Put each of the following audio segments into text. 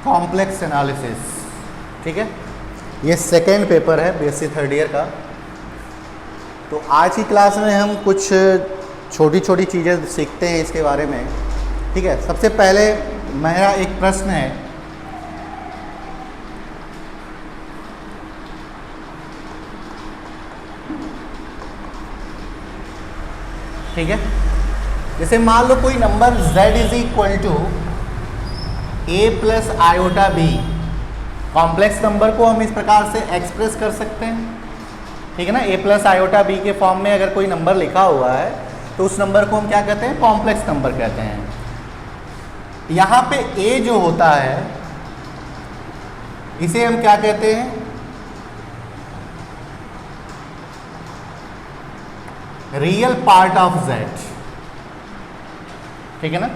Complex analysis. ठीक है, ये सेकेंड पेपर है बीएससी थर्ड ईयर का। तो आज की क्लास में हम कुछ छोटी छोटी चीज़ें सीखते हैं इसके बारे में। ठीक है, सबसे पहले मेरा एक प्रश्न है, ठीक है, जैसे मान लो कोई number z is equal to a plus iota b। Complex number को हम इस प्रकार से एक्सप्रेस कर सकते हैं, ठीक है ना। a प्लस आयोटा b के फॉर्म में अगर कोई नंबर लिखा हुआ है तो उस नंबर को हम क्या कहते हैं, कॉम्प्लेक्स नंबर कहते हैं। यहाँ पे a जो होता है इसे हम क्या कहते हैं, रियल पार्ट ऑफ z, ठीक है ना।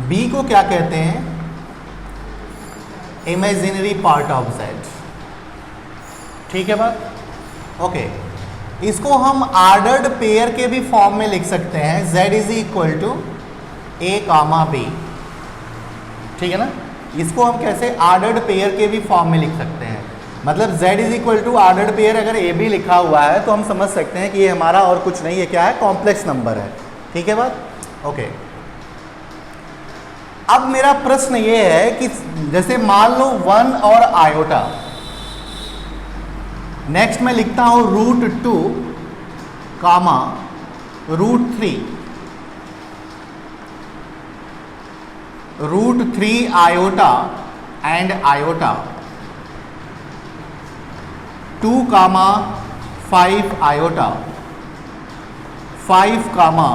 b को क्या कहते हैं, इमेजिनरी पार्ट ऑफ z, ठीक है बात। ओके, इसको हम आर्डर्ड पेयर के भी फॉर्म में लिख सकते हैं, z is equal to a comma b, ठीक है ना। इसको हम कैसे आर्डर्ड पेयर के भी फॉर्म में लिख सकते हैं, मतलब z is equal to ordered pair अगर a b लिखा हुआ है तो हम समझ सकते हैं कि ये हमारा और कुछ नहीं है, क्या है, कॉम्प्लेक्स नंबर है, ठीक है बात। ओके, अब मेरा प्रश्न ये है कि जैसे मान लो 1 और आयोटा, नेक्स्ट मैं लिखता हूं √2 comma √3, √3 iota and iota, 2 comma 5 iota, 5 comma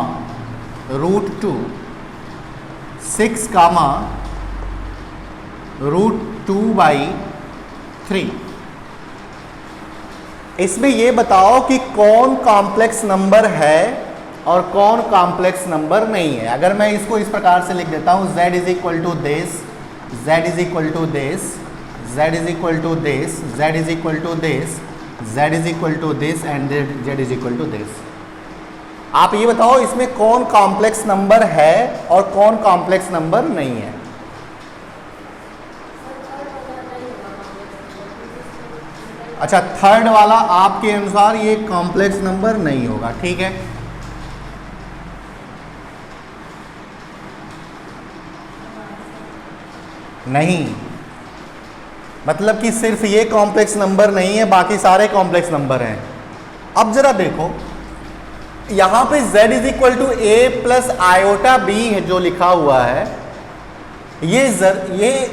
√2, 6 comma √2/3। इसमें ये बताओ कि कौन कॉम्प्लेक्स नंबर है और कौन कॉम्प्लेक्स नंबर नहीं है। अगर मैं इसको इस प्रकार से लिख देता हूं, z is equal to this, z is equal to this, z is equal to this, z is equal to this, z is equal to this and z is equal to this. आप ये बताओ इसमें कौन complex number है और कौन complex number नहीं है। अच्छा, थर्ड वाला आपके अनुसार ये कॉम्प्लेक्स नंबर नहीं होगा, ठीक है। नहीं, मतलब कि सिर्फ ये कॉम्प्लेक्स नंबर नहीं है, बाकी सारे कॉम्प्लेक्स नंबर हैं। अब जरा देखो, यहां पे z is equal to a plus iota b जो लिखा हुआ है, ये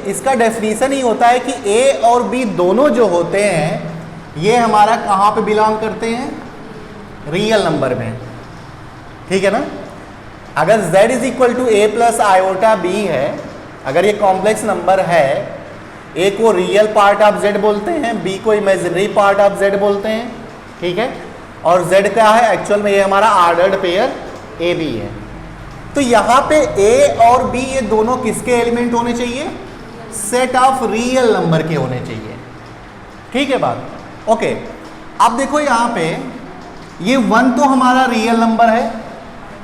इसका डेफिनेशन ही होता है कि a और b दोनों जो होते हैं ये हमारा कहां पे बिलोंग करते हैं, रियल नंबर में, ठीक है ना। अगर z is equal to a plus iota b है, अगर ये कॉम्प्लेक्स नंबर है, a को रियल पार्ट ऑफ z बोलते हैं, b को इमेजिनरी पार्ट ऑफ z बोलते हैं, ठीक है। और z क्या है, एक्चुअल में ये हमारा आर्डर्ड पेयर a b है। तो यहाँ पे a और b ये दोनों किसके एलिमेंट होने चाहिए, सेट ऑफ रियल नंबर के होने चाहिए, ठीक है बात। ओके, अब देखो यहाँ पे ये 1 तो हमारा रियल नंबर है,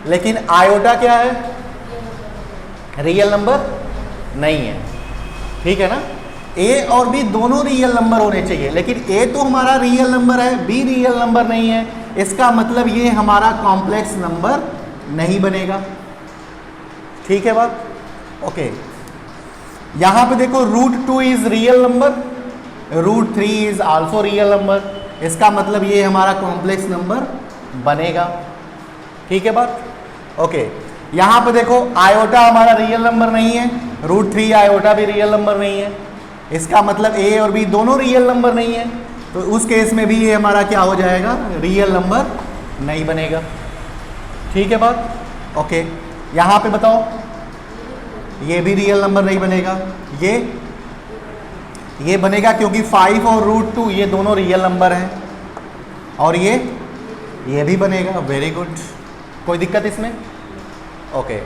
लेकिन आयोटा क्या है, रियल नंबर नहीं है, ठीक है ना। a और b दोनों रियल नंबर होने चाहिए, लेकिन a तो हमारा रियल नंबर है, b रियल नंबर नहीं है, इसका मतलब ये हमारा कॉम्प्लेक्स नंबर नहीं बनेगा, ठीक है बात। ओके, यहां पे देखो √2 is real number, √3 is also real number, इसका मतलब ये हमारा कॉम्प्लेक्स नंबर बनेगा, ठीक है बात। ओके, यहां पे देखो आयोटा हमारा रियल नंबर नहीं है, √3 आयोटा भी रियल नंबर नहीं है, इसका मतलब a और b दोनों रियल नंबर नहीं है, तो उस केस में भी ये हमारा क्या हो जाएगा, रियल नंबर नहीं बनेगा, ठीक है बात। ओके, यहाँ पे बताओ, ये भी रियल नंबर नहीं बनेगा, ये बनेगा क्योंकि 5 और √2 ये दोनों रियल नंबर हैं, और ये भी बनेगा, वेरी गुड, कोई दिक्कत इसमें। ओके,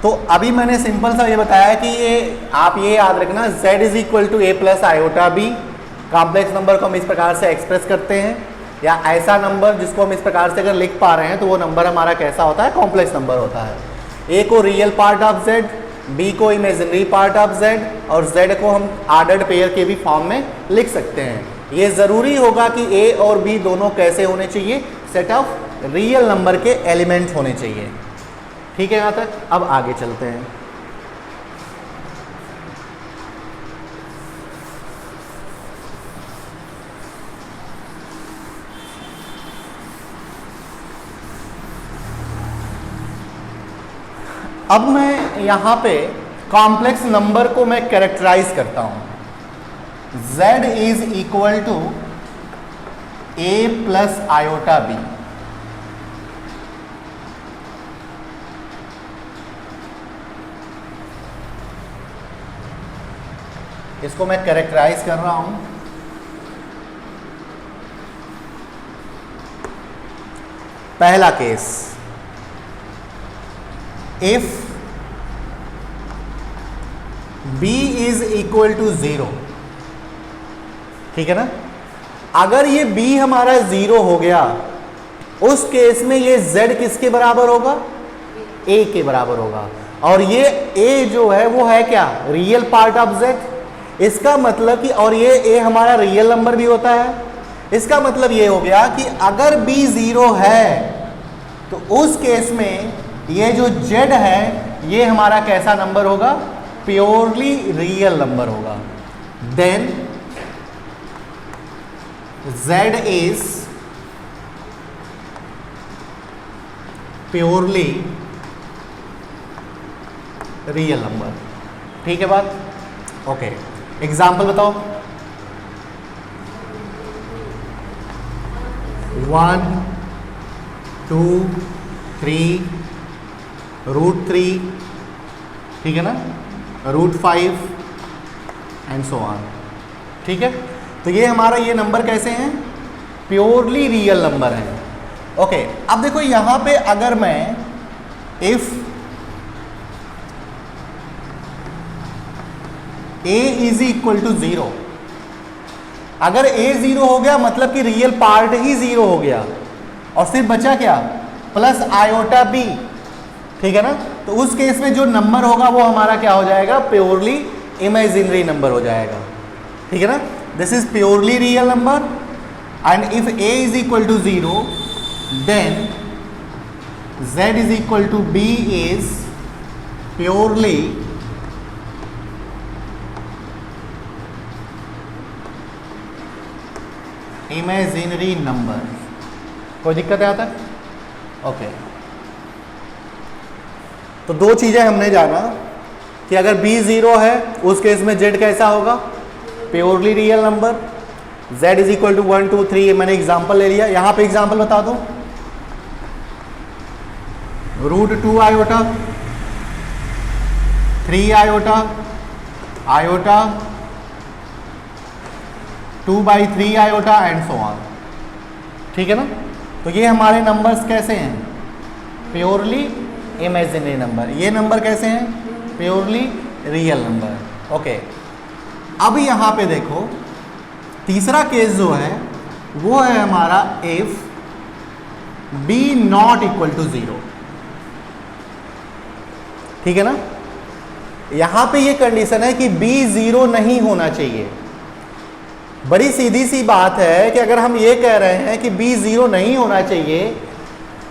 तो अभी मैंने सिंपल सा ये बताया कि ये आप ये याद रखना, z is equal to a plus iota b, complex number को हम इस प्रकार से एक्सप्रेस करते हैं, या ऐसा नंबर जिसको हम इस प्रकार से अगर लिख पा रहे हैं तो वो नंबर हमारा कैसा होता है, कॉम्प्लेक्स नंबर होता है। a को real part of z, b को इमेजिनरी पार्ट ऑफ z और z को हम ऑर्डर्ड पेयर के भी फॉर्म में लिख सकते हैं। ये ज़रूरी होगा कि a और b दोनों कैसे होने चाहिए, सेट ऑफ रियल नंबर के एलिमेंट होने चाहिए। ठीक है यहाँ तक। अब आगे चलते हैं। अब मैं यहाँ पे कॉम्प्लेक्स नंबर को मैं कैरेक्टराइज करता हूँ। z is equal to a plus iota b। इसको मैं कैरेक्टराइज कर रहा हूं। पहला case, if b is equal to 0, ठीक है ना। अगर ये b हमारा 0 हो गया, उस केस में ये z किसके बराबर होगा, a के बराबर होगा। और ये a जो है वो है क्या, रियल पार्ट ऑफ z। इसका मतलब कि, और ये a हमारा रियल नंबर भी होता है। इसका मतलब ये हो गया कि अगर b 0 है तो उस केस में ये जो z है ये हमारा कैसा नंबर होगा, प्योरली रियल नंबर होगा। Then z is purely real number. ठीक है बात, ओके। एग्जाम्पल बताओ। 1 2 3 √3, ठीक है ना, √5 एंड सो ऑन। ठीक है, तो ये हमारा ये नंबर कैसे हैं, प्योरली रियल नंबर है। ओके, अब देखो यहां पे अगर मैं if a is equal to 0, अगर a 0 हो गया मतलब कि रियल पार्ट ही 0 हो गया और सिर्फ बचा क्या, प्लस आयोटा b, ठीक है ना। तो उस केस में जो नंबर होगा वो हमारा क्या हो जाएगा, प्योरली इमेजिनरी नंबर हो जाएगा। ठीक है ना, this is purely real number. And if a is equal to 0 then z is equal to b is purely imaginary number. कोई दिक्कत है यहाँ तक? ओके, तो दो चीजें हमने जाना कि अगर b 0 है उस केस में z कैसा होगा, purely real number. z is equal to 1 2 3, मैंने एग्जांपल ले लिया। यहां पे एग्जांपल बता दो, √2 iota, 3 iota, iota 2/3 iota and so on. ठीक है ना, तो ये हमारे नंबर्स कैसे हैं, प्योरली इमेजिनरी नंबर। ये नंबर कैसे हैं, प्योरली रियल नंबर। ओके, अब यहां पे देखो तीसरा केस जो है वो है हमारा if b not equal to 0। ठीक है ना, यहां पे ये कंडीशन है कि b 0 नहीं होना चाहिए। बड़ी सीधी सी बात है कि अगर हम ये कह रहे हैं कि b 0 नहीं होना चाहिए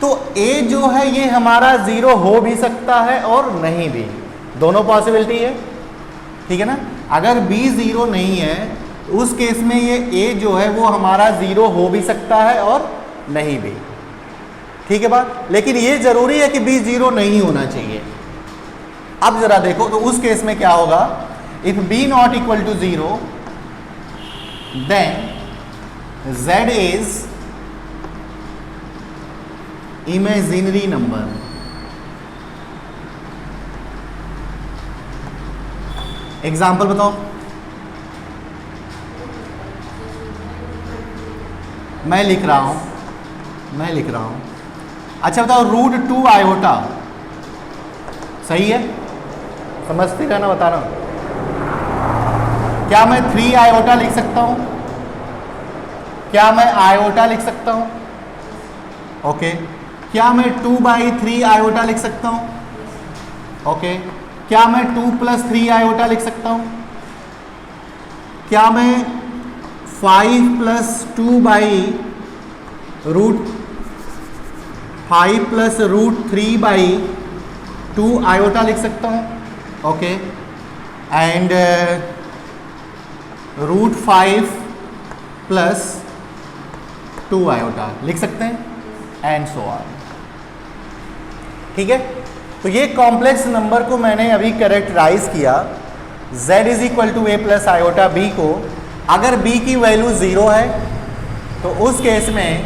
तो a जो है ये हमारा 0 हो भी सकता है और नहीं भी, दोनों पॉसिबिलिटी है। ठीक है ना, अगर b 0 नहीं है उस केस में ये a जो है वो हमारा 0 हो भी सकता है और नहीं भी। ठीक है बात, लेकिन ये जरूरी है कि b 0 नहीं होना चाहिए। अब जरा देखो तो उस केस में क्या होगा, if b not equal to 0 then z is imaginary number। Example बताओ। मैं लिख रहा हूं। अच्छा बताओ, √2 आयोटा सही है, समझते रहना, बता रहा हूं। क्या मैं 3 आयोटा लिख सकता हूं, क्या मैं आयोटा लिख सकता हूं, ओके। क्या मैं 2/3 आयोटा लिख सकता हूं, ओके। क्या मैं 2 + 3 आयोटा लिख सकता हूं? क्या मैं 5 + 2 बाई √5 + √3 बाई 2 आयोटा लिख सकता हूं? ओके, एंड √5 + 2 आयोटा लिख सकते हैं, एंड सो ऑन। ठीक है, तो ये कॉम्प्लेक्स नंबर को मैंने अभी कैरेक्टराइज किया z = a + आयोटा b को। अगर b की वैल्यू 0 है तो उस केस में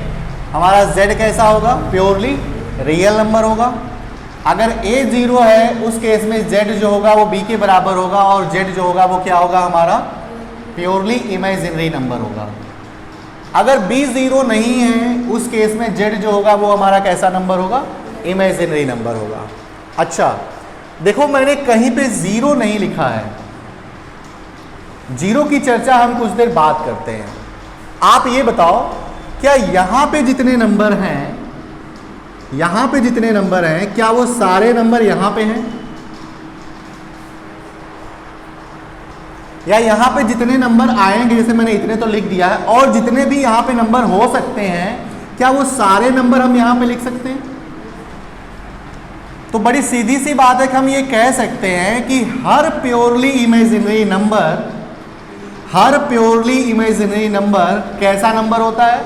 हमारा z कैसा होगा? प्योरली रियल नंबर होगा। अगर a 0 है उस केस में z जो होगा वो b के बराबर होगा, और z जो होगा वो क्या होगा? हमारा प्योरली इमेजिनरी नंबर होगा। अगर b 0 नहीं है उस केस में z जो होगा वो हमारा कैसा नंबर होगा? इमेजिनरी नंबर होगा। अच्छा देखो, मैंने कहीं पे 0 नहीं लिखा है, 0 की चर्चा हम कुछ देर बाद करते हैं। आप ये बताओ, क्या यहां पे जितने नंबर हैं, यहां पे जितने नंबर हैं, क्या वो सारे नंबर यहां पे हैं? या यहां पे जितने नंबर आएंगे, जैसे मैंने इतने तो लिख दिया है, और जितने भी यहां पे नंबर हो सकते हैं, क्या वो सारे नंबर हम यहां पे लिख सकते हैं? तो बड़ी सीधी सी बात है कि हम ये कह सकते हैं कि हर प्योरली इमेजिनरी नंबर कैसा नंबर होता है?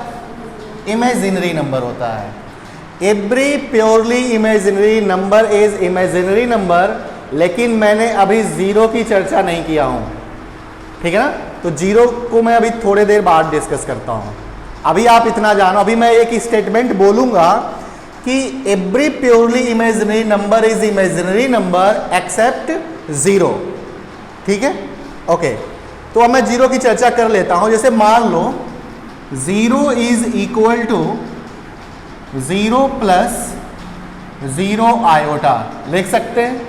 इमेजिनरी नंबर होता है। Every purely imaginary number is imaginary number, लेकिन मैंने अभी 0 की चर्चा नहीं किया हूं। ठीक है ना? तो 0 को मैं अभी थोड़ी देर बाद डिस्कस करता हूं। अभी आप इतना जानो, अभी मैं एक स्टेटमेंट बोलूंगा कि every purely imaginary number is imaginary number except 0। ठीक है, ओके। तो अब मैं 0 की चर्चा कर लेता हूं। जैसे मान लो 0 = 0 + 0 आयोटा लिख सकते हैं।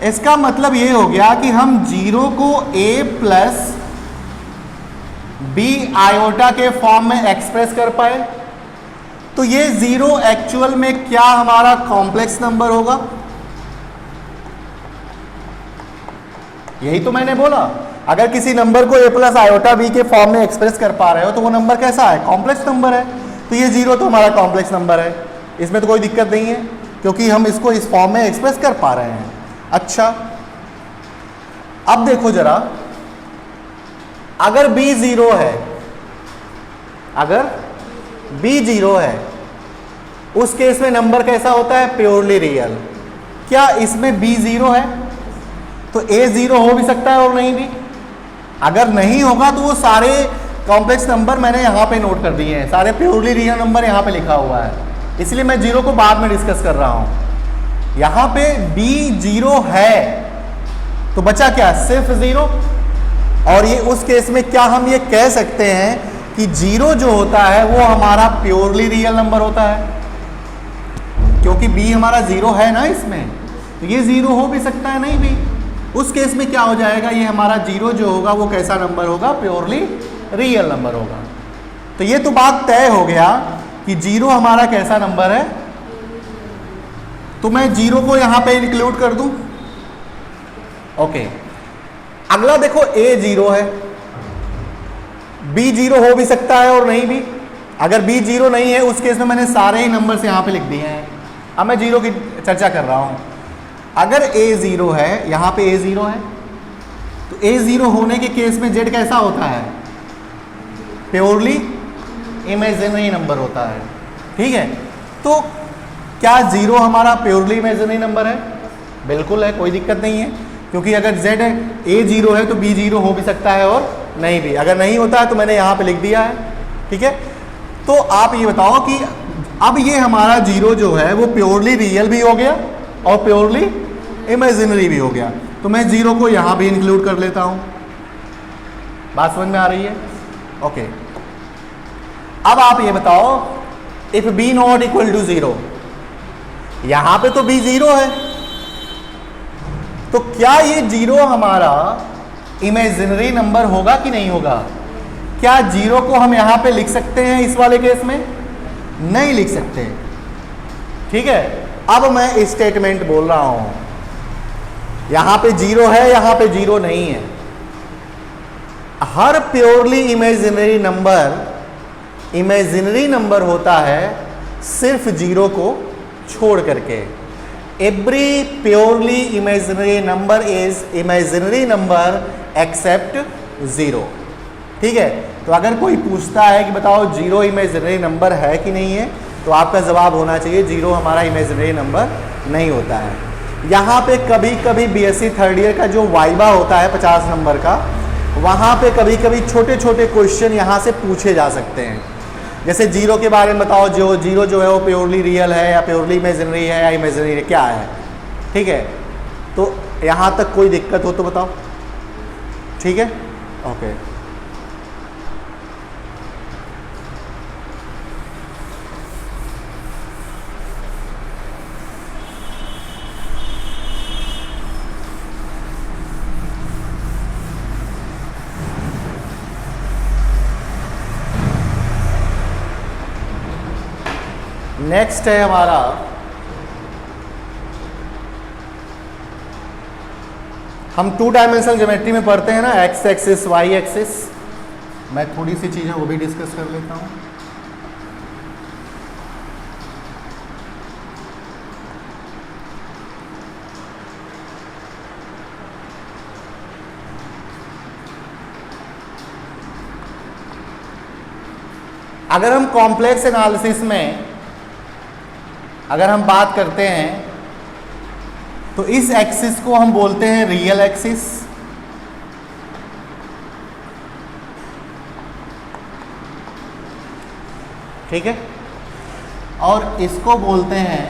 इसका मतलब ये हो गया कि हम 0 को a + b आयोटा के फॉर्म में एक्सप्रेस कर पाए। तो ये 0 एक्चुअल में क्या हमारा कॉम्प्लेक्स नंबर होगा? यही तो मैंने बोला, अगर किसी नंबर को a + आयोटा b के फॉर्म में एक्सप्रेस कर पा रहे हो तो वो नंबर कैसा है? कॉम्प्लेक्स नंबर है। तो ये 0 तो हमारा कॉम्प्लेक्स नंबर है, इसमें तो कोई दिक्कत नहीं है, क्योंकि हम इसको इस फॉर्म में एक्सप्रेस कर पा रहे हैं। अच्छा, अब देखो जरा, अगर b 0 है, अगर b 0 है, उस केस में नंबर कैसा होता है? Purely real. क्या इसमें b 0 है? तो a 0 हो भी सकता है और नहीं भी। अगर नहीं होगा तो वो सारे कॉम्प्लेक्स नंबर मैंने यहां पे नोट कर दिए हैं, सारे प्योरली रियल नंबर यहां पे लिखा हुआ है, इसलिए मैं 0 को बाद में डिस्कस कर रहा हूं। यहां पे b 0 है तो बचा क्या? सिर्फ 0। और ये उस केस में क्या हम ये कह सकते हैं कि 0 जो होता है वो हमारा प्योरली रियल नंबर होता है, क्योंकि b हमारा 0 है ना इसमें, तो ये 0 हो भी सकता है, नहीं भी। उस केस में क्या हो जाएगा? ये हमारा 0 जो होगा वो कैसा नंबर होगा? प्योरली रियल नंबर होगा। तो ये तो बात तय हो गया कि 0 हमारा कैसा नंबर है। तो मैं 0 को यहां पे इंक्लूड कर दूं। ओके, अगला देखो, a 0 है, b 0 हो भी सकता है और नहीं भी। अगर b 0 नहीं है उस केस में मैंने सारे ही नंबर्स यहां पे लिख दिए हैं। अब मैं 0 की चर्चा कर रहा हूं। अगर a 0 है, यहां पे a 0 है, तो a 0 होने के केस में z कैसा होता है? प्योरली इमेजिनरी नंबर होता है। ठीक है, तो क्या 0 हमारा प्योरली इमेजिनरी नंबर है? बिल्कुल है, कोई दिक्कत नहीं है, क्योंकि अगर z a 0 है तो b 0 हो भी सकता है और नहीं भी। अगर नहीं होता है तो मैंने यहां पे लिख दिया है। ठीक है, तो आप ये बताओ कि अब ये हमारा 0 जो है वो प्योरली रियल भी हो गया और प्योरली इमेजिनरी भी हो गया। तो मैं 0 को यहां भी इंक्लूड कर लेता हूं। बात समझ में आ रही है? ओके, अब आप ये बताओ, if b not equal to 0, यहां पे तो b 0 है, तो क्या ये 0 हमारा इमेजिनरी नंबर होगा कि नहीं होगा? क्या 0 को हम यहां पे लिख सकते हैं इस वाले केस में? नहीं लिख सकते। ठीक है, अब मैं स्टेटमेंट बोल रहा हूं यहां पे 0 है, यहां पे 0 नहीं है। हर प्योरली इमेजिनरी नंबर होता है सिर्फ 0 को छोड़ करके। Every purely imaginary number is imaginary number except 0। ठीक है, तो अगर कोई पूछता है कि बताओ 0 इमेजिनरी नंबर है कि नहीं है, तो आपका जवाब होना चाहिए 0 हमारा इमेजिनरी नंबर नहीं होता है। यहाँ पे कभी कभी बीएससी थर्ड ईयर का जो वाइवा होता है 50 नंबर का, वहाँ पे कभी कभी छोटे छोटे क्वेश्चन यहाँ से पूछे जा सकते हैं। जैसे 0 के बारे में बताओ, जो 0 जो है वो प्योरली रियल है या प्योरली इमेजिनरी है या इमेजिनरी है, क्या है। ठीक है, तो यहाँ तक कोई दिक्कत हो तो बताओ। ठीक है, ओके। नेक्स्ट है हमारा हम 2 डायमेंशनल ज्योमेट्री में पढ़ते हैं ना, एक्स एक्सिस वाई एक्सिस। मैं थोड़ी सी चीज़ें वो भी डिस्कस कर लेता हूँ। अगर हम कॉम्प्लेक्स एनालिसिस में अगर हम बात करते हैं तो इस एक्सिस को हम बोलते हैं रियल एक्सिस। ठीक है, और इसको बोलते हैं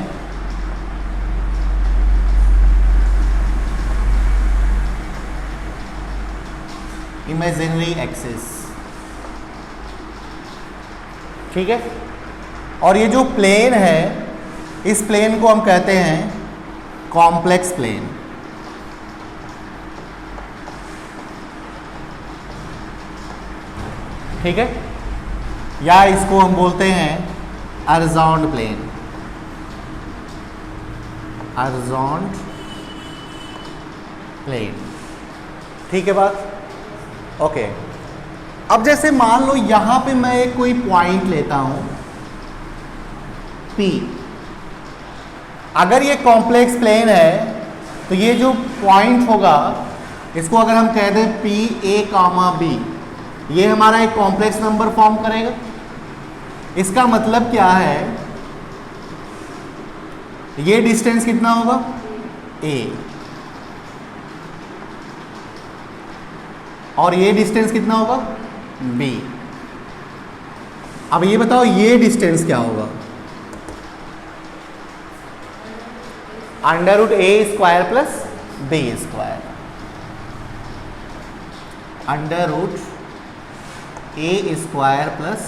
इमेजिनरी एक्सिस। ठीक है, और ये जो प्लेन है, इस प्लेन को हम कहते हैं कॉम्प्लेक्स प्लेन। ठीक है, या इसको हम बोलते हैं हॉरिजॉन्टल प्लेन। Horizontal plane. ठीक है बात, ओके। अब जैसे मान लो यहां पे मैं एक कोई पॉइंट लेता हूं P। अगर ये कॉम्प्लेक्स प्लेन है तो ये जो पॉइंट होगा इसको अगर हम कह दें पी ए कामा बी, ये हमारा एक कॉम्प्लेक्स नंबर फॉर्म करेगा। इसका मतलब क्या है, ये डिस्टेंस कितना होगा a, और ये डिस्टेंस कितना होगा b। अब ये बताओ ये डिस्टेंस क्या होगा, under root A square plus B square. Under root A square plus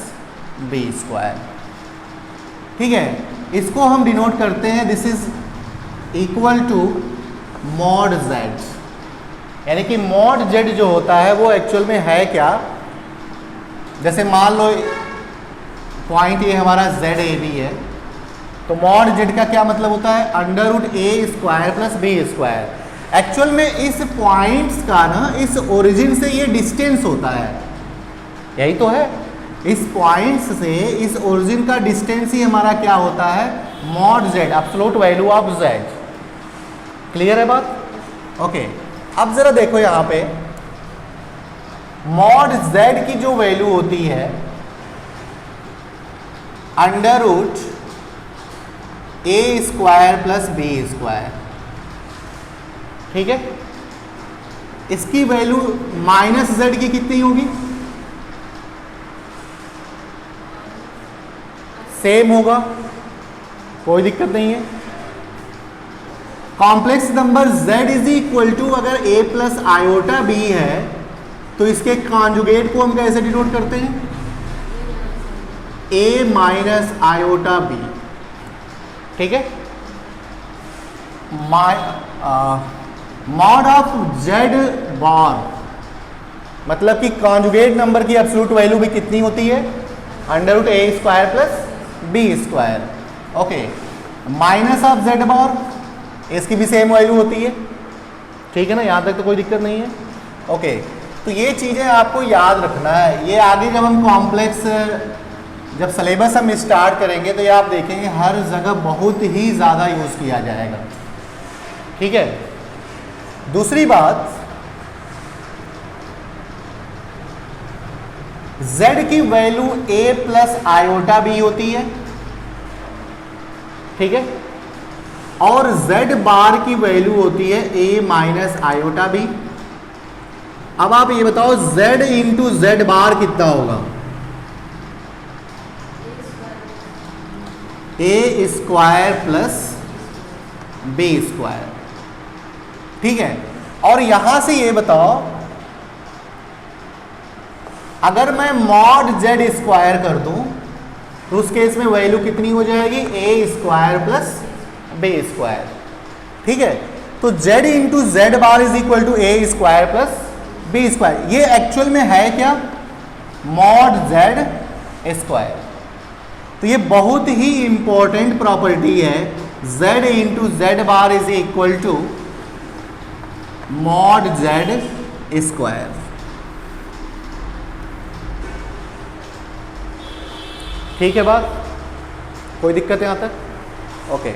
B square. ठीक है, इसको हम डिनोट करते हैं, this is equal to mod Z. यानी कि मॉड जेड जो होता है वो एक्चुअल में है क्या, जैसे मान लो पॉइंट ये हमारा जेड ए बी है, तो मॉड जेड का क्या मतलब होता है, under root A square plus B square. Actual में इस पॉइंट्स का ना, इस ओरिजिन से ये डिस्टेंस होता है, यही तो है। इस पॉइंट्स से इस ओरिजिन का डिस्टेंस ही हमारा क्या होता है, mod Z, absolute value of Z. Clear है बात, ओके। अब जरा देखो यहां पे मॉड जेड की जो वैल्यू होती है under root A square plus B square. ठीक है, इसकी वैल्यू माइनस जेड की कितनी होगी, सेम होगा, कोई दिक्कत नहीं है। Complex number z is equal to, अगर a प्लस आयोटा b है तो इसके कॉन्जुगेट को हम कैसे डिनोट करते हैं, a माइनस आयोटा b। ठीक है, मॉड ऑफ z बार, मतलब कि कॉन्जुगेट नंबर की एब्सोल्यूट वैल्यू भी कितनी होती है, under root A square plus B square. Okay, minus of z bar, इसकी भी सेम वैल्यू होती है, ठीक है ना, यहाँ तक तो कोई दिक्कत नहीं है। ओके, तो ये चीज़ें आपको याद रखना है। ये आगे जब हम कॉम्प्लेक्स, जब सिलेबस हम स्टार्ट करेंगे तो ये आप देखेंगे हर जगह बहुत ही ज़्यादा यूज़ किया जाएगा। ठीक है, दूसरी बात, z की value a plus iota b होती है। ठीक है, और z बार की वैल्यू होती है a माइनस आयोटा b। अब आप ये बताओ z इंटू जेड बार कितना होगा? a square plus b square. ठीक है, और यहां से ये बताओ अगर मैं मॉड z स्क्वायर कर दूं तो उस केस में वैल्यू कितनी हो जाएगी? a square plus b square. ठीक है, तो z into Z bar is equal to a square plus b square. ये एक्चुअल में है क्या? Mod z square. तो ये बहुत ही इंपॉर्टेंट प्रॉपर्टी है, z into Z bar is equal to mod z square. ठीक है बात, कोई दिक्कत है यहां तक? ओके,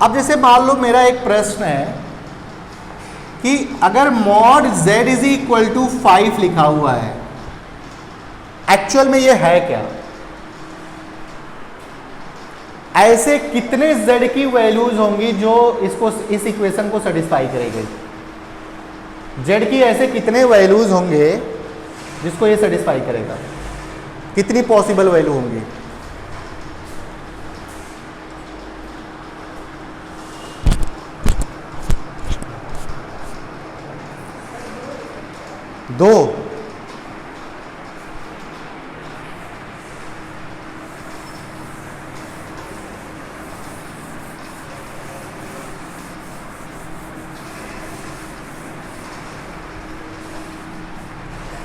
अब जैसे मान लो मेरा एक प्रश्न है कि अगर mod z is equal to 5 लिखा हुआ है, एक्चुअल में ये है क्या? ऐसे कितने z की वैल्यूज होंगी जो इसको, इस इक्वेशन को सेटिस्फाई करेगी? z की ऐसे कितने वैल्यूज होंगे जिसको ये सेटिस्फाई करेगा? कितनी पॉसिबल वैल्यू होंगी? दो।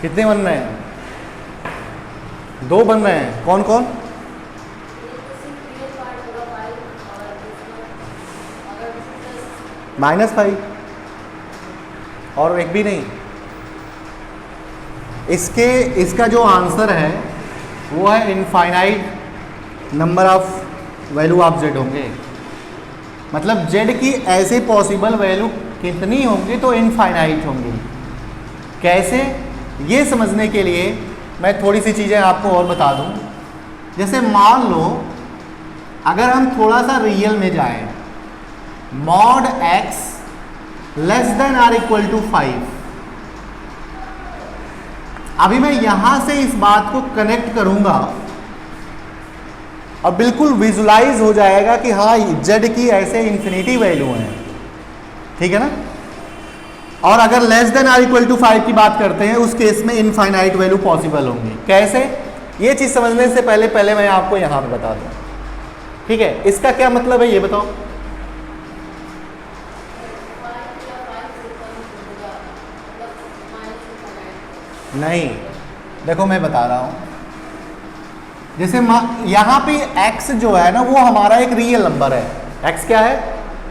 कितने बन रहे हैं? दो बन रहे हैं। कौन कौन? -5 और एक भी नहीं। इसका जो आंसर है वो है infinite number of value of z होंगे। मतलब z की ऐसे पॉसिबल वैल्यू कितनी होंगी? तो इनफाइनाइट होंगी। कैसे? ये समझने के लिए मैं थोड़ी सी चीज़ें आपको और बता दूं। जैसे मान लो अगर हम थोड़ा सा रियल में जाएं, mod x less than or equal to 5। अभी मैं यहां से इस बात को कनेक्ट करूंगा और बिल्कुल विजुलाइज हो जाएगा कि हाँ z की ऐसे इन्फिनिटी वैल्यू है। ठीक है ना? और अगर less than or equal to 5 की बात करते हैं उस केस में इनफाइनाइट वैल्यू पॉसिबल होंगी। कैसे? ये चीज समझने से पहले मैं आपको यहां पे बता दूं। ठीक है, इसका क्या मतलब है ये बताओ? नहीं, देखो मैं बता रहा हूं। जैसे यहां पे x जो है ना वो हमारा एक रियल नंबर है। x क्या है?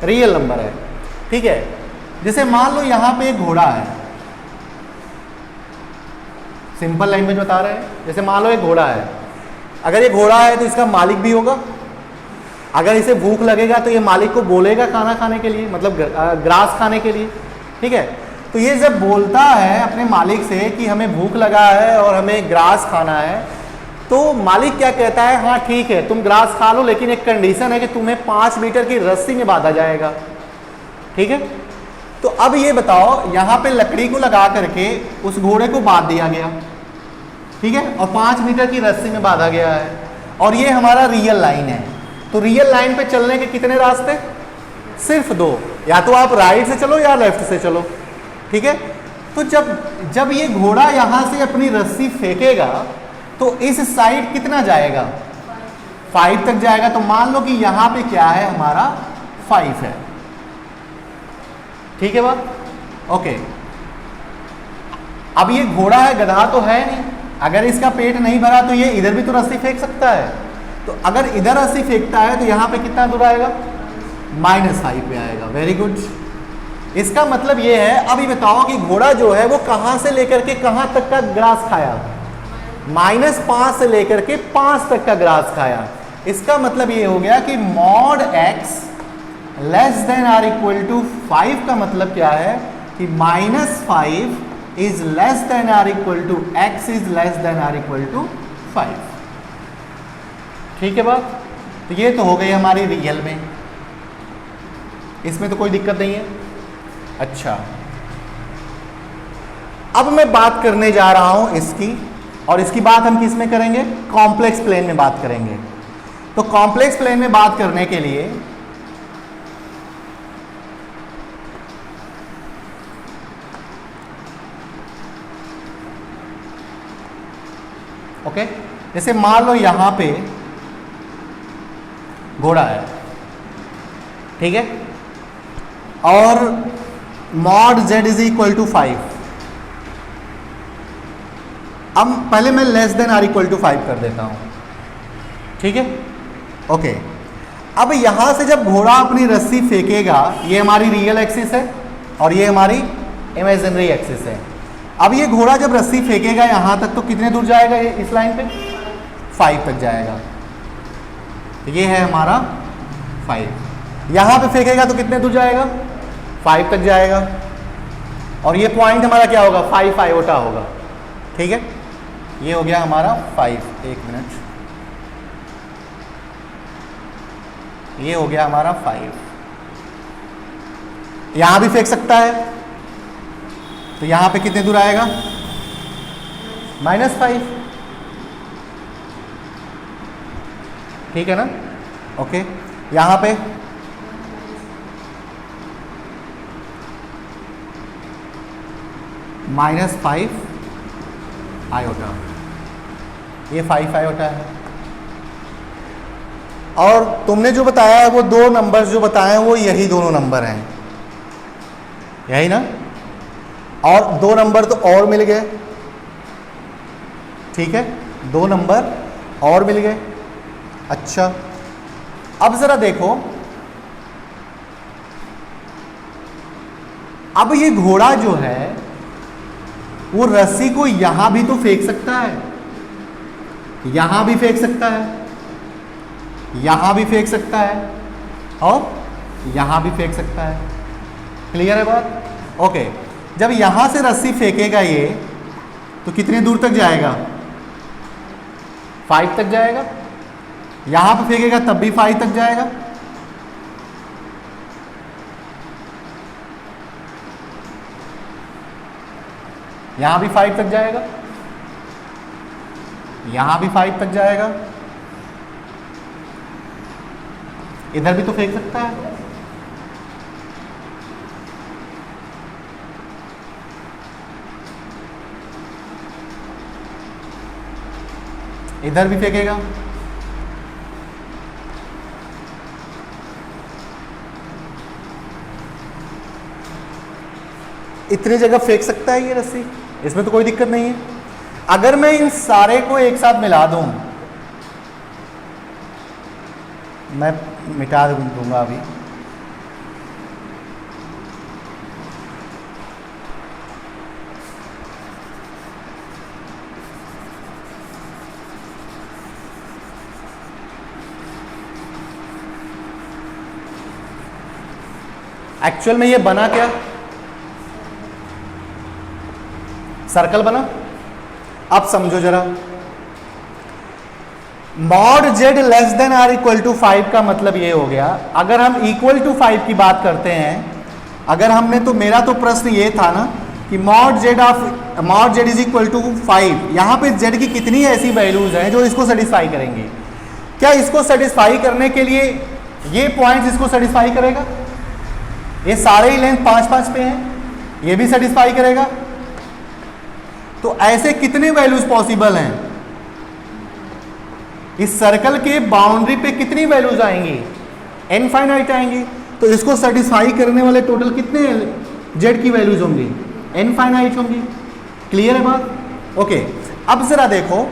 रियल नंबर है। ठीक है, जैसे मान लो यहां पे एक घोड़ा है, सिंपल लैंग्वेज बता रहे हैं। जैसे मान लो एक घोड़ा है, अगर ये घोड़ा है तो इसका मालिक भी होगा। अगर इसे भूख लगेगा तो ये मालिक को बोलेगा खाना खाने के लिए, मतलब ग्रास खाने के लिए। ठीक है, तो ये जब बोलता है अपने मालिक से कि हमें भूख लगा है और हमें ग्रास खाना है, तो मालिक क्या कहता है? हाँ ठीक है, तुम ग्रास खा लो, लेकिन एक कंडीशन है कि तुम्हें 5 मीटर की रस्सी में बांधा जाएगा। ठीक है, तो अब ये बताओ यहाँ पे लकड़ी को लगा करके उस घोड़े को बांध दिया गया। ठीक है, और 5 मीटर की रस्सी में बांधा गया है, और ये हमारा रियल लाइन है। तो रियल लाइन पे चलने के कितने रास्ते? सिर्फ 2, या तो आप राइट से चलो या लेफ्ट से चलो। ठीक है, तो जब ये घोड़ा यहां से अपनी रस्सी फेंकेगा तो इस साइड कितना जाएगा? 5 तक जाएगा। तो मान लो कि यहां पे क्या है? हमारा 5 है। ठीक है बात? ओके, अब ये घोड़ा है, गधा तो है नहीं। अगर इसका पेट नहीं भरा तो ये इधर भी तो रस्सी फेंक सकता है। तो अगर इधर रस्सी फेंकता है तो यहां पे कितना दूर आएगा? -5 पे आएगा। Very good. इसका मतलब ये है, अब ये बताओ कि घोड़ा जो है वो कहां से लेकर के कहां तक का ग्रास खाया? -5 से लेकर के 5 तक का ग्रास खाया। इसका मतलब ये हो गया कि mod x less than or equal to 5 का मतलब क्या है कि -5 is less than or equal to x is less than or equal to 5। ठीक है बात? तो ये तो हो गई हमारी रियल में, इसमें तो कोई दिक्कत नहीं है। अच्छा, अब मैं बात करने जा रहा हूं इसकी, और इसकी बात हम किस में करेंगे? कॉम्प्लेक्स प्लेन में बात करेंगे। तो कॉम्प्लेक्स प्लेन में बात करने के लिए ओके, जैसे मान लो यहां पे घोड़ा है, ठीक है, और mod z is equal to 5। अब पहले मैं less than or equal to 5 कर देता हूं, ठीक है, ओके। अब यहां से जब घोड़ा अपनी रस्सी फेंकेगा, ये हमारी रियल एक्सिस है और ये हमारी इमेजिनरी एक्सिस है। अब ये घोड़ा जब रस्सी फेंकेगा यहां तक, तो कितने दूर जाएगा? ये इस लाइन पे 5 तक जाएगा। तो ये है हमारा 5। यहां पे फेंकेगा तो कितने दूर जाएगा? 5 तक जाएगा। और ये पॉइंट हमारा क्या होगा? 5 आयोटा होगा, ठीक है। ये हो गया हमारा 5। एक मिनट, ये हो गया हमारा 5। यहां भी फेंक सकता है, तो यहां पे कितने दूर आएगा? -5, ठीक है ना, ओके। यहां पे -5 आयोटा, ये 5 आयोटा है। और तुमने जो बताया है वो दो नंबर्स जो बताए हैं वो यही दोनों नंबर हैं, यही ना, और 2 नंबर तो और मिल गए, ठीक है, 2 नंबर और मिल गए। अच्छा, अब जरा देखो, अब ये घोड़ा जो है वो रस्सी को यहां भी तो फेंक सकता है, यहां भी फेंक सकता है, यहां भी फेंक सकता है, और यहां भी फेंक सकता है। क्लियर है बात? ओके। जब यहां से रस्सी फेंकेगा ये, तो कितने दूर तक जाएगा? 5 तक जाएगा। यहां पे फेंकेगा तब भी 5 तक जाएगा। यहां भी 5 तक जाएगा, यहां भी 5 तक जाएगा, इधर भी तो फेंक सकता है। इधर भी फेंकेगा, इतनी जगह फेंक सकता है ये रस्सी, इसमें तो कोई दिक्कत नहीं है। अगर मैं इन सारे को एक साथ मिला दूं, मैं मिटा दूंगा अभी, एक्चुअल में ये बना क्या? सर्कल बना। अब समझो जरा, mod z less than or equal to 5 का मतलब ये हो गया, अगर हम इक्वल टू 5 की बात करते हैं, अगर हमने, तो मेरा तो प्रश्न ये था ना कि mod z is equal to 5, यहां पे z की कितनी ऐसी वैल्यूज हैं जो इसको सेटिस्फाई करेंगी? क्या इसको सेटिस्फाई करने के लिए ये पॉइंट्स इसको सेटिस्फाई करेगा? ये सारे ही लेंथ 5-5 पे हैं, ये भी सेटिस्फाई करेगा। तो ऐसे कितने वैल्यूज पॉसिबल हैं? इस सर्कल के बाउंड्री पे कितनी वैल्यूज आएंगी? इनफाइनाइट आएंगी। तो इसको सेटिस्फाई करने वाले टोटल कितने z की वैल्यूज होंगी? इनफाइनाइट होंगी। क्लियर है बात? ओके। अब जरा देखो,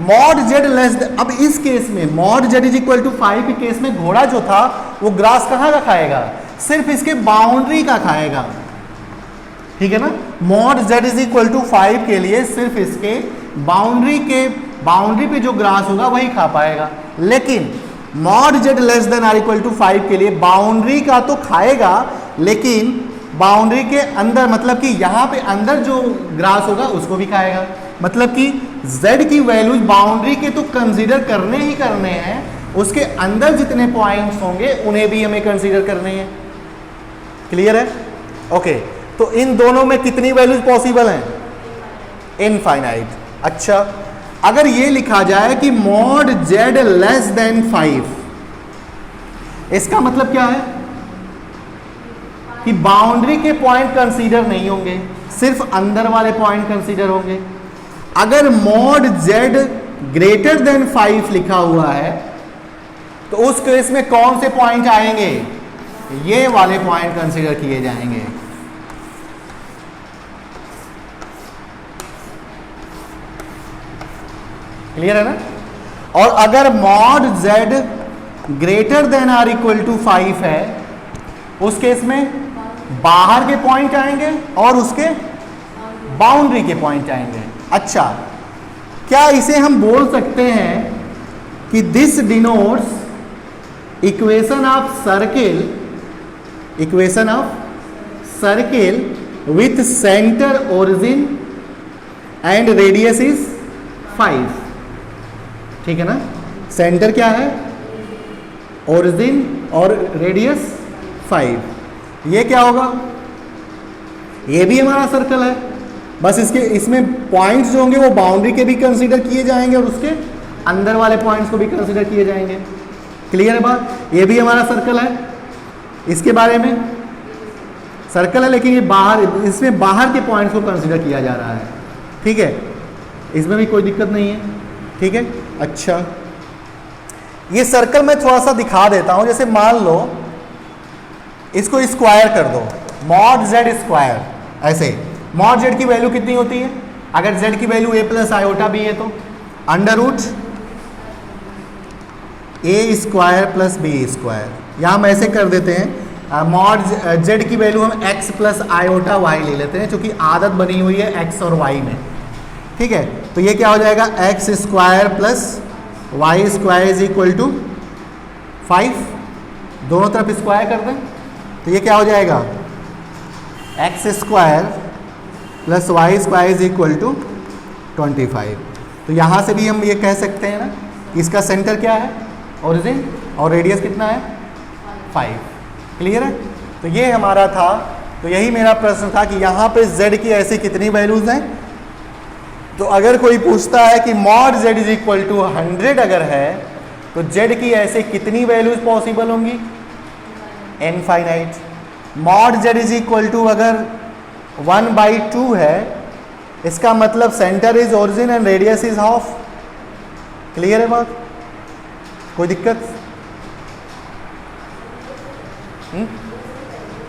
मॉड z लेस, अब इस केस में mod z is equal to 5 के केस में घोड़ा जो था वो ग्रास कहाँ का खाएगा? सिर्फ इसके बाउंड्री का खाएगा, ठीक है ना। Mod z is equal to 5 के लिए सिर्फ इसके बाउंड्री पे जो ग्रास होगा वही खा पाएगा, लेकिन mod z less than or equal to 5 के लिए बाउंड्री का तो खाएगा, लेकिन बाउंड्री के अंदर मतलब कि यहां पे अंदर जो ग्रास होगा उसको भी खाएगा। मतलब कि z की वैल्यूज बाउंड्री के तो कंसीडर करने ही करने हैं, उसके अंदर जितने पॉइंट्स होंगे उन्हें भी हमें कंसीडर करने हैं। क्लियर है? ओके, तो इन दोनों में कितनी वैल्यूज पॉसिबल हैं? इनफाइनाइट। अच्छा, अगर ये लिखा जाए कि मॉड z लेस देन 5, इसका मतलब क्या है कि बाउंड्री के पॉइंट कंसीडर नहीं होंगे, सिर्फ अंदर वाले पॉइंट कंसीडर होंगे। अगर मॉड z ग्रेटर देन 5 लिखा हुआ है तो उस केस में कौन से पॉइंट आएंगे? ये वाले पॉइंट कंसीडर किए जाएंगे। क्लियर है ना? और अगर mod z greater than or equal to 5 है, उस केस में बाहर के पॉइंट आएंगे और उसके बाउंड्री के पॉइंट आएंगे। अच्छा, क्या इसे हम बोल सकते हैं कि this denotes equation of circle with centre origin and radius is 5, ठीक है ना। सेंटर क्या है? ओरिजिन और रेडियस 5। ये क्या होगा? ये भी हमारा सर्कल है, बस इसमें पॉइंट्स जो होंगे वो बाउंड्री के भी कंसीडर किए जाएंगे और उसके अंदर वाले पॉइंट्स को भी कंसीडर किए जाएंगे। क्लियर है बात? ये भी हमारा सर्कल है, इसके बारे में सर्कल है, लेकिन ये इसमें बाहर के पॉइंट्स को कंसीडर किया जा रहा है, ठीक है। इसमें भी कोई दिक्कत नहीं है, ठीक है। अच्छा, ये सर्कल मैं थोड़ा सा दिखा देता हूं। जैसे मान लो इसको स्क्वायर कर दो, मॉड z स्क्वायर। ऐसे मॉड z की वैल्यू कितनी होती है? अगर z की वैल्यू a प्लस आयोटा भी है तो under root a square plus b square. यहाँ हम ऐसे कर देते हैं, मॉड z की वैल्यू हम x प्लस आयोटा y ले लेते हैं, क्योंकि आदत बनी हुई है x और y में, ठीक है। तो ये क्या हो जाएगा? x square plus y square is equal to 5। दोनों तरफ स्क्वायर कर दें तो ये क्या हो जाएगा? x square plus y square is equal to 25। तो यहाँ से भी हम ये कह सकते हैं ना कि इसका सेंटर क्या है? ओरिजिन, और रेडियस कितना है? 5। क्लियर है? तो ये हमारा था। तो यही मेरा प्रश्न था कि यहाँ पे z की ऐसी कितनी वैल्यूज हैं। तो अगर कोई पूछता है कि mod z is equal to 100 अगर है तो z की ऐसे कितनी वैल्यूज पॉसिबल होंगी? Infinite. Mod z is equal to अगर 1/2 है, इसका मतलब centre is origin and radius is half. Clear है बात? कोई दिक्कत?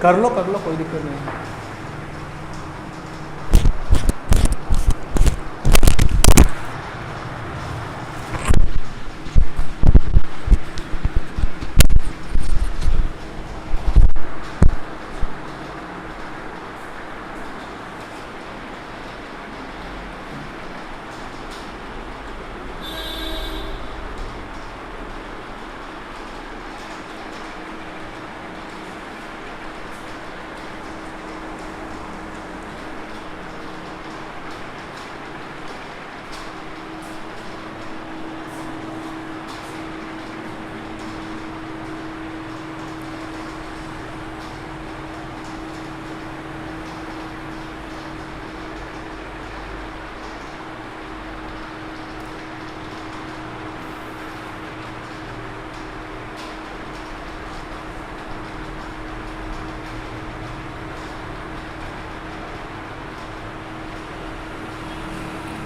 कर लो कोई दिक्कत नहीं।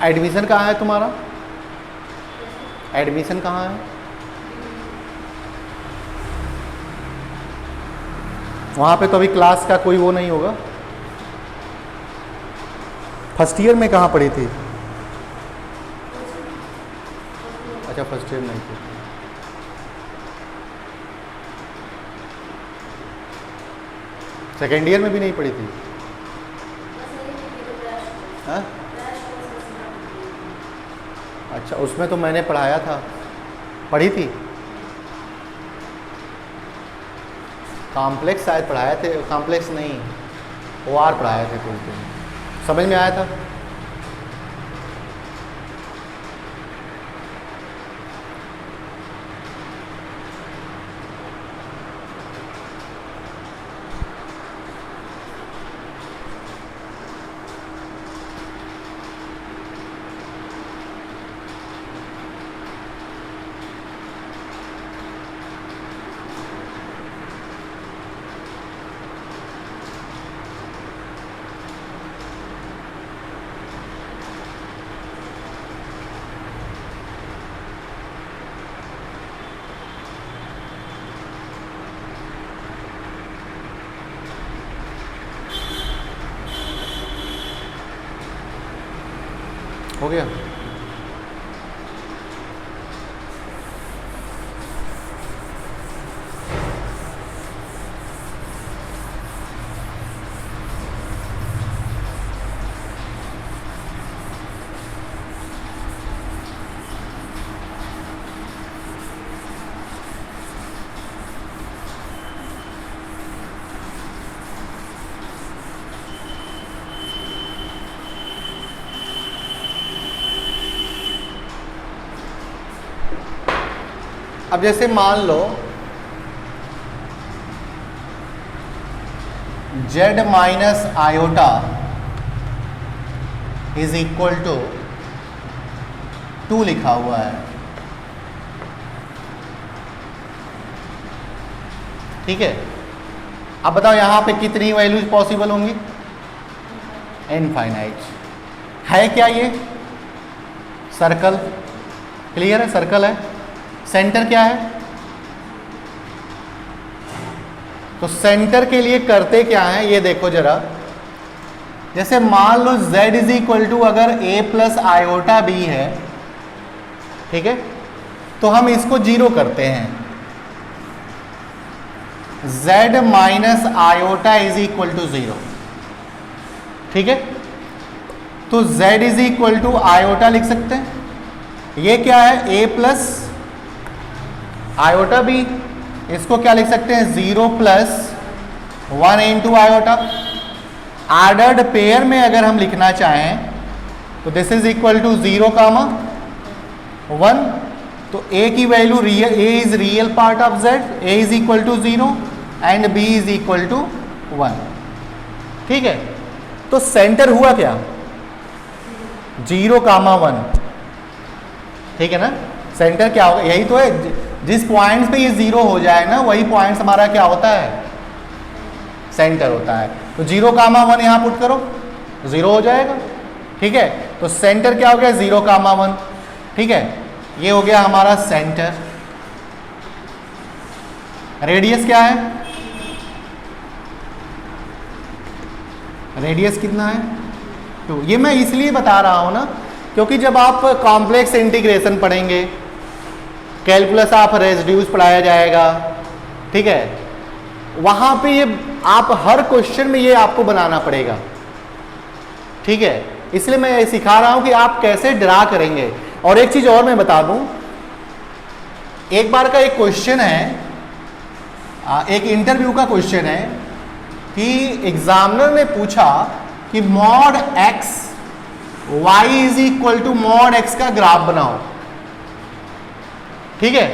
एडमिशन कहाँ है तुम्हारा? एडमिशन कहाँ है? वहाँ पे तो अभी क्लास का कोई वो नहीं होगा। फर्स्ट ईयर में कहाँ पढ़ी थी? अच्छा, फर्स्ट ईयर नहीं थी। सेकेंड ईयर में भी नहीं पढ़ी थी? हाँ? अच्छा, उसमें तो मैंने पढ़ाया था, पढ़ी थी। कॉम्प्लेक्स शायद पढ़ाए थे, कॉम्प्लेक्स नहीं, OR पढ़ाए थे कुछ दिन, समझ में आया था। हो गया? अब जैसे मान लो z minus iota is equal to 2 लिखा हुआ है, ठीक है। अब बताओ यहां पे कितनी वैल्यूज पॉसिबल होंगी? इनफाइनाइट। है क्या ये? सर्कल, क्लियर है, सर्कल है। सेंटर क्या है? तो सेंटर के लिए करते क्या है ये देखो जरा। जैसे मान लो z इज इक्वल टू अगर a प्लस आयोटा b है, ठीक है, तो हम इसको 0 करते हैं। z minus iota is equal to 0, ठीक है। तो z is equal to iota लिख सकते हैं। ये क्या है? a प्लस आयोटा बी, इसको क्या लिख सकते हैं? 0 plus 1 into iota. Ordered pair में अगर हम लिखना चाहें तो this is equal to 0 comma 1। तो a की value real, a is real part of z, a is equal to 0 and b is equal to 1, ठीक है। तो सेंटर हुआ क्या? 0 कामा 1, ठीक है ना। सेंटर क्या होगा? यही तो है, जिस पॉइंट पे ये 0 हो जाए ना वही पॉइंट हमारा क्या होता है? सेंटर होता है। तो 0 कामा 1 यहां पुट करो, 0 हो जाएगा, ठीक है। तो सेंटर क्या हो गया? 0 कामा 1, ठीक है। ये हो गया हमारा सेंटर। रेडियस क्या है? रेडियस कितना है? 2। ये मैं इसलिए बता रहा हूं ना क्योंकि जब आप कॉम्प्लेक्स इंटीग्रेशन पढ़ेंगे, कैलकुलस ऑफ रेसिड्यूज पढ़ाया जाएगा, ठीक है, वहां पे ये आप हर क्वेश्चन में ये आपको बनाना पड़ेगा, ठीक है। इसलिए मैं ये सिखा रहा हूं कि आप कैसे ड्रा करेंगे। और एक चीज और मैं बता दूं, एक बार का एक क्वेश्चन है, एक इंटरव्यू का क्वेश्चन है कि एग्जामिनर ने पूछा कि mod x y is equal to mod x का ग्राफ बनाओ, ठीक है।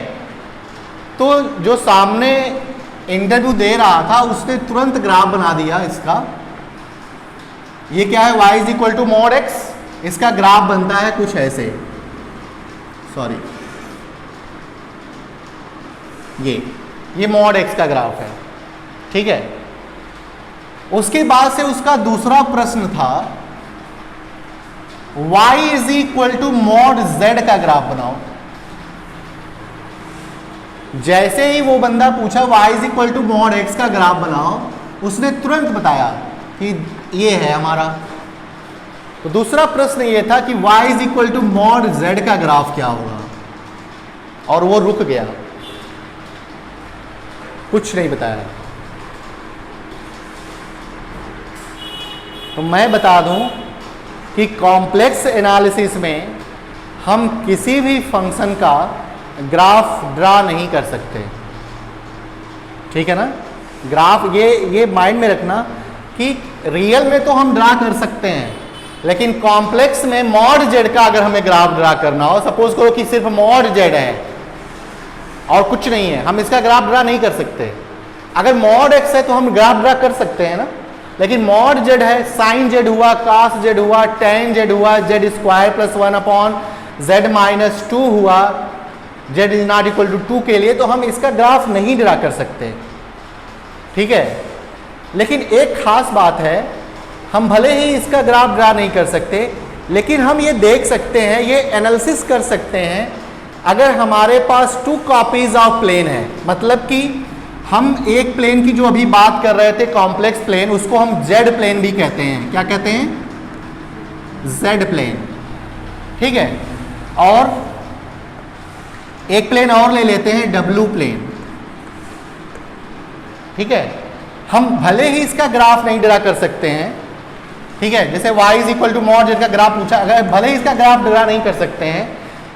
तो जो सामने इंटरव्यू दे रहा था उसने तुरंत ग्राफ बना दिया इसका। ये क्या है? y is equal to mod x, इसका ग्राफ बनता है कुछ ऐसे, सॉरी, ये मॉड x का ग्राफ है, ठीक है। उसके बाद से उसका दूसरा प्रश्न था y is equal to mod z का ग्राफ बनाओ। जैसे ही वो बंदा पूछा y is equal to mod x का ग्राफ बनाओ, उसने तुरंत बताया कि ये है हमारा। तो दूसरा प्रश्न ये था कि y is equal to mod z का ग्राफ क्या होगा, और वो रुक गया, कुछ नहीं बताया। तो मैं बता दूं कि कॉम्प्लेक्स एनालिसिस में हम किसी भी फंक्शन का ग्राफ ड्रा नहीं कर सकते, ठीक है ना। ग्राफ ये माइंड में रखना कि रियल में तो हम ड्रा कर सकते हैं, लेकिन कॉम्प्लेक्स में मॉड जेड का अगर हमें ग्राफ ड्रा करना हो, सपोज करो कि सिर्फ मॉड जेड है और कुछ नहीं है, हम इसका ग्राफ ड्रा नहीं कर सकते। अगर मॉड एक्स है तो हम ग्राफ ड्रा कर सकते हैं ना, लेकिन मॉड जेड है, साइन जेड हुआ, कास जेड हुआ, टेन जेड हुआ, जेड स्क्वायर प्लस 1/z-2 हुआ, z is not equal to 2 के लिए, तो हम इसका ग्राफ नहीं ड्रा कर सकते, ठीक है। लेकिन एक खास बात है, हम भले ही इसका ग्राफ ड्रा नहीं कर सकते, लेकिन हम ये देख सकते हैं, ये एनालिसिस कर सकते हैं, अगर हमारे पास 2 कॉपीज ऑफ प्लेन है, मतलब कि हम एक प्लेन की जो अभी बात कर रहे थे कॉम्प्लेक्स प्लेन, उसको हम जेड प्लेन भी कहते हैं। क्या कहते हैं? जेड प्लेन, ठीक है। और एक प्लेन और ले लेते हैं डब्ल्यू प्लेन, ठीक है। हम भले ही इसका ग्राफ नहीं ड्रा कर सकते हैं, ठीक है, जैसे y is equal to mod z का ग्राफ पूछा, अगर भले ही इसका ग्राफ ड्रा नहीं कर सकते हैं,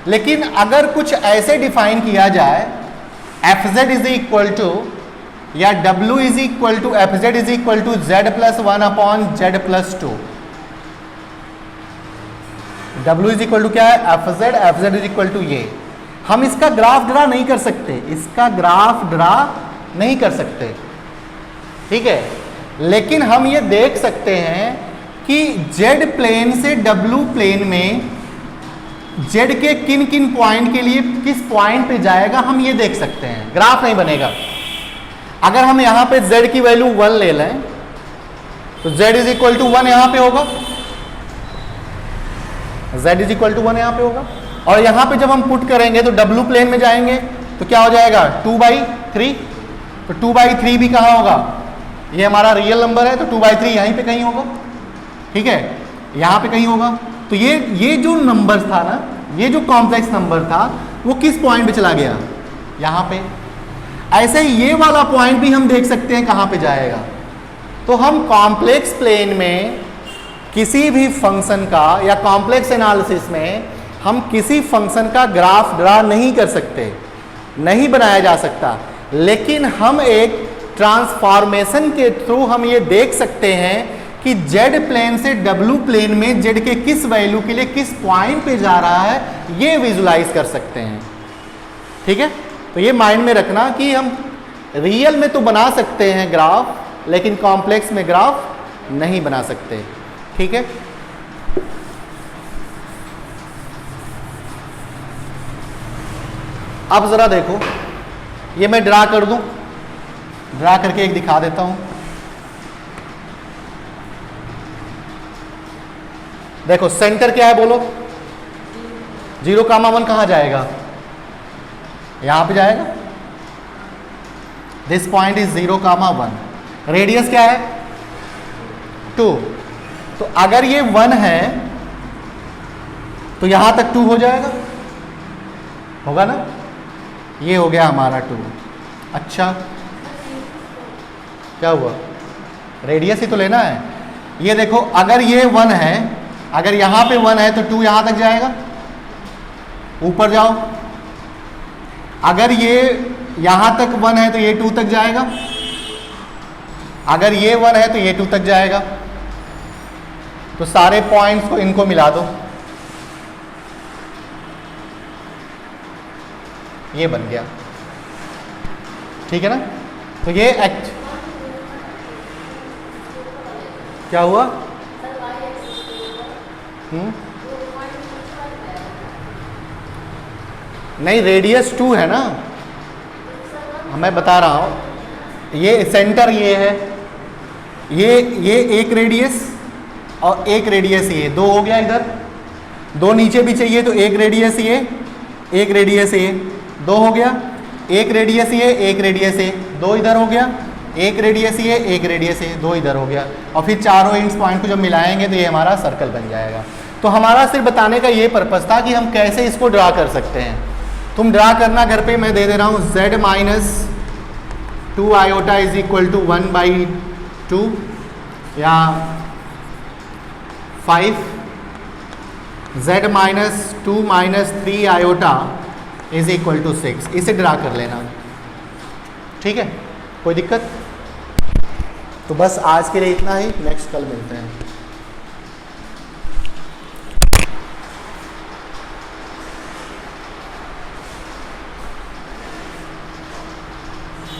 लेकिन अगर कुछ ऐसे डिफाइन किया जाए f z is equal to या w is equal to f z is equal to z plus 1/z+2, w is equal to क्या है? F z is equal to ये। हम इसका ग्राफ ड्रा नहीं कर सकते, इसका ग्राफ ड्रा नहीं कर सकते, ठीक है। लेकिन हम ये देख सकते हैं कि जेड प्लेन से डब्ल्यू प्लेन में जेड के किन किन पॉइंट के लिए किस पॉइंट पे जाएगा, हम ये देख सकते हैं। ग्राफ नहीं बनेगा। अगर हम यहां पे जेड की वैल्यू 1 ले लें तो जेड इज इक्वल टू 1 यहां पे होगा, जेड इज इक्वल टू 1 यहां पे होगा। और यहां पे जब हम पुट करेंगे तो डब्ल्यू प्लेन में जाएंगे तो क्या हो जाएगा? 2/3। तो 2/3 भी कहां होगा? ये हमारा रियल नंबर है तो 2/3 यहीं पे कहीं होगा, ठीक है, यहां पे कहीं होगा। तो ये जो नंबर था ना, ये जो कॉम्प्लेक्स नंबर था, वो किस पॉइंट पे चला गया? यहां पे। ऐसे ही ये वाला पॉइंट भी हम देख सकते हैं कहां पे जाएगा। तो हम कॉम्प्लेक्स प्लेन में किसी भी फंक्शन का या कॉम्प्लेक्स एनालिसिस में हम किसी फंक्शन का ग्राफ ड्रा नहीं कर सकते, नहीं बनाया जा सकता, लेकिन हम एक ट्रांसफॉर्मेशन के थ्रू हम ये देख सकते हैं कि जेड प्लेन से डब्ल्यू प्लेन में जेड के किस वैल्यू के लिए किस पॉइंट पे जा रहा है, ये विजुलाइज कर सकते हैं, ठीक है। तो ये माइंड में रखना कि हम रियल में तो बना सकते हैं ग्राफ, लेकिन कॉम्प्लेक्स में ग्राफ नहीं बना सकते, ठीक है। अब जरा देखो, ये मैं ड्रा कर दूं, ड्रा करके एक दिखा देता हूं। देखो सेंटर क्या है बोलो? 0,1 कहां जाएगा? यहां पे जाएगा। This point is 0,1। रेडियस क्या है? 2। तो अगर ये 1 है तो यहां तक 2 हो जाएगा, होगा ना? ये हो गया हमारा 2। अच्छा, क्या हुआ? रेडियस ही तो लेना है। ये देखो, अगर ये 1 है, अगर यहां पे 1 है तो 2 यहां तक जाएगा, ऊपर जाओ। अगर ये यहां तक 1 है तो ये 2 तक जाएगा, अगर ये 1 है तो ये 2 तक जाएगा। तो सारे पॉइंट्स को इनको मिला दो, ये बन गया, ठीक है ना। तो ये क्या हुआ? नहीं, रेडियस 2 है ना, मैं बता रहा हूं। ये सेंटर ये है, ये एक रेडियस और एक रेडियस ये 2 हो गया। इधर 2 नीचे भी चाहिए तो एक रेडियस ये, एक रेडियस ये 2 हो गया। एक रेडियस ये, एक रेडियस ये 2 इधर हो गया। एक रेडियस ये, एक रेडियस ये 2 इधर हो गया। और फिर चारों एंड्स पॉइंट को जब मिलाएंगे तो ये हमारा सर्कल बन जाएगा। तो हमारा सिर्फ बताने का ये पर्पस था कि हम कैसे इसको ड्रा कर सकते हैं। तुम ड्रा करना घर पे, मैं दे दे रहा हूँ। z - 2 iota is equal to 1/2 या 5 z minus 2 minus 3 iota is equal to 6। इसे ड्रा कर लेना, ठीक है, कोई दिक्कत? तो बस आज के लिए इतना ही, नेक्स्ट कल मिलते हैं।